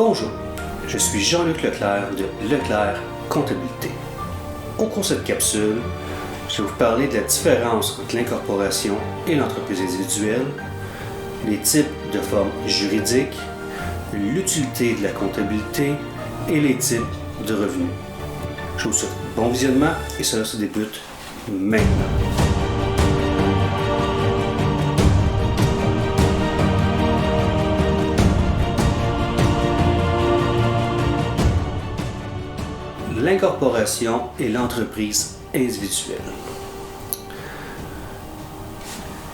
Bonjour, je suis Jean-Luc Leclerc de Leclerc Comptabilité. Au cours de cette capsule, je vais vous parler de la différence entre l'incorporation et l'entreprise individuelle, les types de formes juridiques, l'utilité de la comptabilité et les types de revenus. Je vous souhaite bon visionnement et cela se débute maintenant. L'incorporation et l'entreprise individuelle.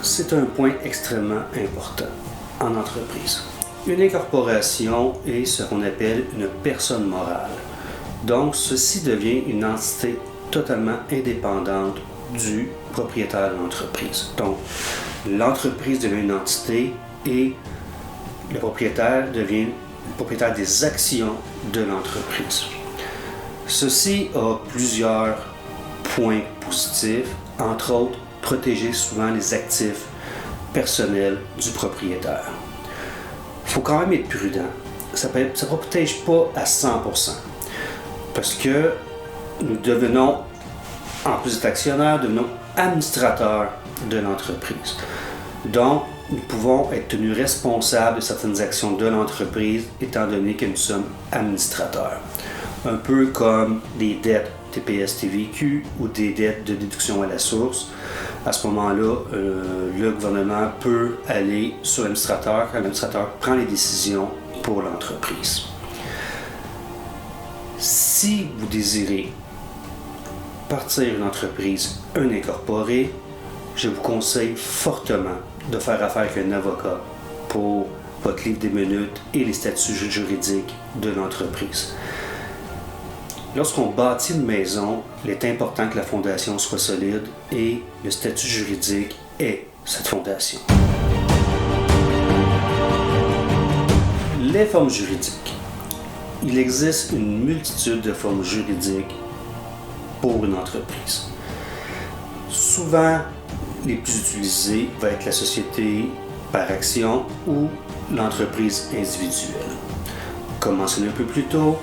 C'est un point extrêmement important en entreprise. Une incorporation est ce qu'on appelle une personne morale. Donc, ceci devient une entité totalement indépendante du propriétaire de l'entreprise. Donc, l'entreprise devient une entité et le propriétaire devient le propriétaire des actions de l'entreprise. Ceci a plusieurs points positifs, entre autres, protéger souvent les actifs personnels du propriétaire. Il faut quand même être prudent. Ça ne protège pas à 100%, parce que nous devenons, en plus d'être actionnaires, devenons administrateurs de l'entreprise. Donc, nous pouvons être tenus responsables de certaines actions de l'entreprise, étant donné que nous sommes administrateurs. Un peu comme des dettes TPS TVQ ou des dettes de déduction à la source. À ce moment-là, le gouvernement peut aller sur l'administrateur quand l'administrateur prend les décisions pour l'entreprise. Si vous désirez partir une entreprise, un incorporé, je vous conseille fortement de faire affaire avec un avocat pour votre livre des minutes et les statuts juridiques de l'entreprise. Lorsqu'on bâtit une maison, il est important que la fondation soit solide et le statut juridique est cette fondation. Les formes juridiques. Il existe une multitude de formes juridiques pour une entreprise. Souvent, les plus utilisées vont être la société par action ou l'entreprise individuelle. Comme mentionné un peu plus tôt,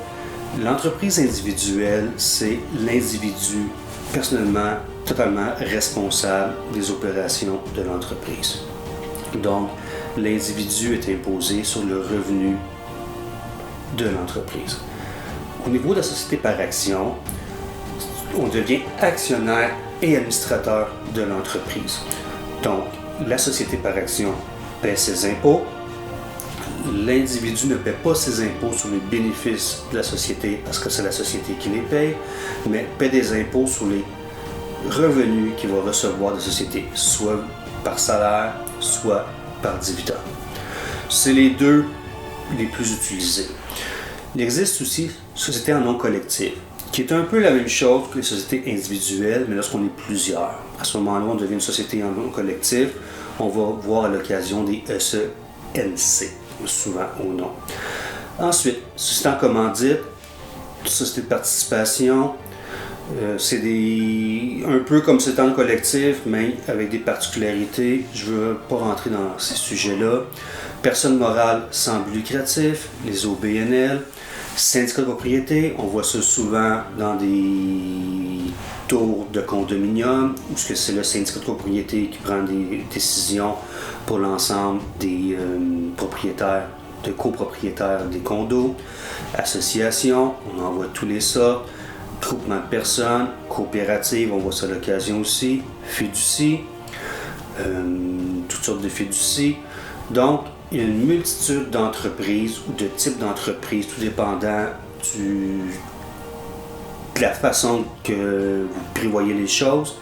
l'entreprise individuelle, c'est l'individu personnellement, totalement responsable des opérations de l'entreprise. Donc, l'individu est imposé sur le revenu de l'entreprise. Au niveau de la société par action, on devient actionnaire et administrateur de l'entreprise. Donc, la société par action paie ses impôts. L'individu ne paie pas ses impôts sur les bénéfices de la société parce que c'est la société qui les paye, mais paie des impôts sur les revenus qu'il va recevoir de la société, soit par salaire, soit par dividende. C'est les deux les plus utilisés. Il existe aussi société en nom collectif, qui est un peu la même chose que les sociétés individuelles, mais lorsqu'on est plusieurs. À ce moment-là, on devient une société en nom collectif. On va voir à l'occasion des SENC. Souvent au nom. Ensuite, société en commandite, société de participation, c'est un peu comme société en collectif, mais avec des particularités. Je ne veux pas rentrer dans ces sujets-là. Personne morale sans but lucratif, les OBNL, syndicat de propriété, on voit ça souvent dans des tours de condominium, où c'est le syndicat de propriété qui prend des décisions pour l'ensemble des propriétaires, de copropriétaires des condos, associations, on en voit tous les sortes, groupement de personnes, coopératives, on voit ça à l'occasion aussi, fiducie, toutes sortes de fiducies. Donc, il y a une multitude d'entreprises ou de types d'entreprises, tout dépendant de la façon que vous prévoyez les choses.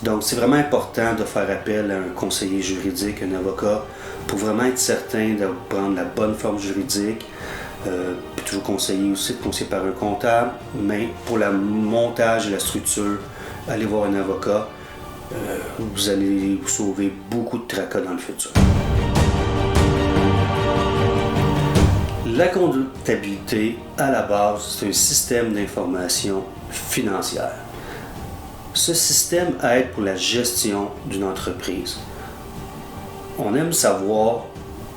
Donc, c'est vraiment important de faire appel à un conseiller juridique, un avocat, pour vraiment être certain de prendre la bonne forme juridique. Puis toujours conseiller aussi de conseiller par un comptable, mais pour le montage et la structure, allez voir un avocat. Vous allez vous sauver beaucoup de tracas dans le futur. La comptabilité, à la base, c'est un système d'information financière. Ce système aide pour la gestion d'une entreprise. On aime savoir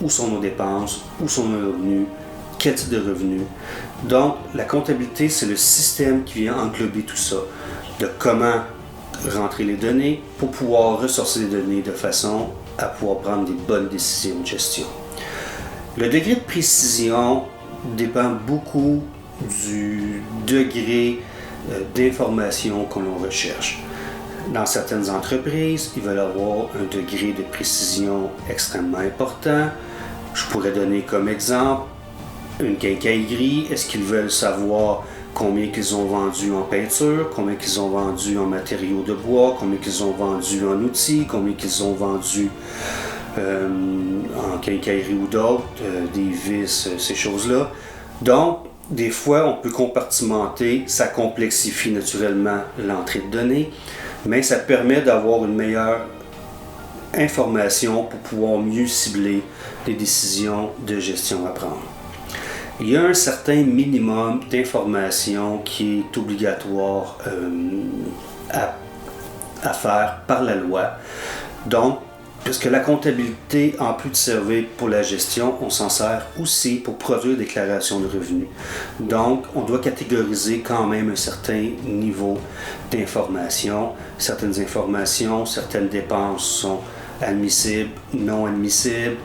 où sont nos dépenses, où sont nos revenus, quel type de revenu. Donc, la comptabilité, c'est le système qui vient englober tout ça, de comment rentrer les données pour pouvoir ressortir les données de façon à pouvoir prendre des bonnes décisions de gestion. Le degré de précision dépend beaucoup du degré d'information que l'on recherche. Dans certaines entreprises, ils veulent avoir un degré de précision extrêmement important. Je pourrais donner comme exemple une quincaillerie. Est-ce qu'ils veulent savoir combien qu'ils ont vendu en peinture, combien qu'ils ont vendu en matériaux de bois, combien qu'ils ont vendu en outils, combien qu'ils ont vendu en quincaillerie ou d'autres, des vis, ces choses-là. Donc, des fois, on peut compartimenter, ça complexifie naturellement l'entrée de données, mais ça permet d'avoir une meilleure information pour pouvoir mieux cibler les décisions de gestion à prendre. Il y a un certain minimum d'informations qui est obligatoire à faire par la loi. Donc, puisque la comptabilité, en plus de servir pour la gestion, on s'en sert aussi pour produire des déclarations de revenus. Donc, on doit catégoriser quand même un certain niveau d'information. Certaines informations, certaines dépenses sont admissibles, non admissibles,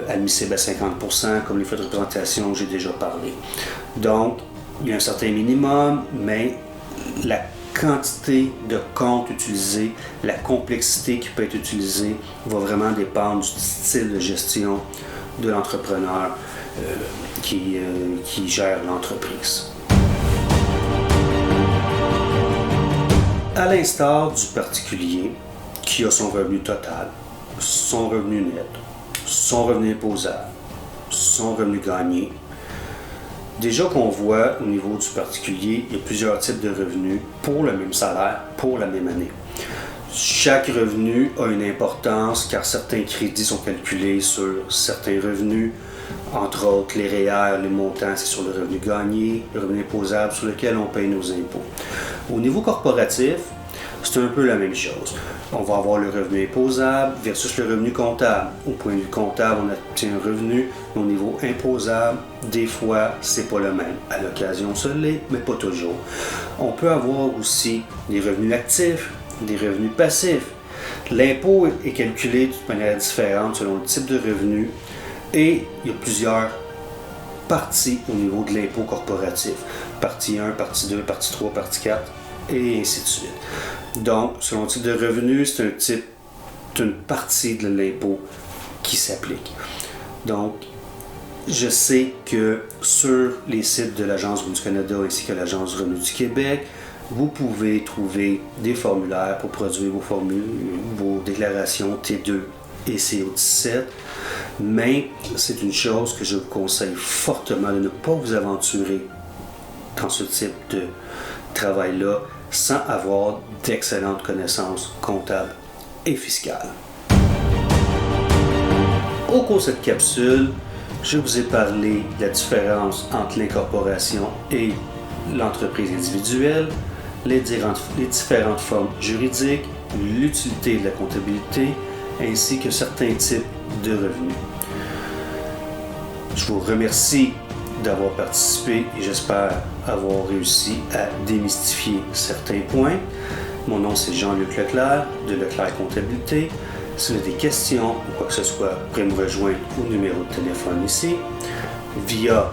admissibles à 50%, comme les frais de représentation que j'ai déjà parlé. Donc, il y a un certain minimum, mais la quantité de comptes utilisés, la complexité qui peut être utilisée va vraiment dépendre du style de gestion de l'entrepreneur qui gère l'entreprise. À l'instar du particulier qui a son revenu total, son revenu net, son revenu imposable, son revenu gagné, déjà qu'on voit au niveau du particulier, il y a plusieurs types de revenus pour le même salaire, pour la même année. Chaque revenu a une importance car certains crédits sont calculés sur certains revenus, entre autres les REER, les montants, c'est sur le revenu gagné, le revenu imposable sur lequel on paye nos impôts. Au niveau corporatif, c'est un peu la même chose. On va avoir le revenu imposable versus le revenu comptable. Au point de vue comptable, on obtient un revenu. Au niveau imposable, des fois, c'est pas le même. À l'occasion, ça l'est, mais pas toujours. On peut avoir aussi des revenus actifs, des revenus passifs. L'impôt est calculé de manière différente selon le type de revenu et il y a plusieurs parties au niveau de l'impôt corporatif. Partie 1, partie 2, partie 3, partie 4 et ainsi de suite. Donc, selon le type de revenu, c'est une partie de l'impôt qui s'applique. Donc, je sais que sur les sites de l'Agence du Revenu du Canada ainsi que l'Agence du Revenu du Québec, vous pouvez trouver des formulaires pour produire vos déclarations T2 et CO17, mais c'est une chose que je vous conseille fortement de ne pas vous aventurer dans ce type de travail-là sans avoir d'excellentes connaissances comptables et fiscales. Au cours de cette capsule, je vous ai parlé de la différence entre l'incorporation et l'entreprise individuelle, les différentes formes juridiques, l'utilité de la comptabilité, ainsi que certains types de revenus. Je vous remercie d'avoir participé et j'espère avoir réussi à démystifier certains points. Mon nom c'est Jean-Luc Leclerc de Leclerc Comptabilité. Si vous avez des questions ou quoi que ce soit, vous pouvez me rejoindre au numéro de téléphone ici, via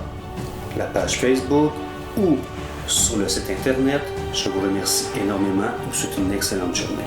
la page Facebook ou sur le site internet. Je vous remercie énormément et vous souhaite une excellente journée.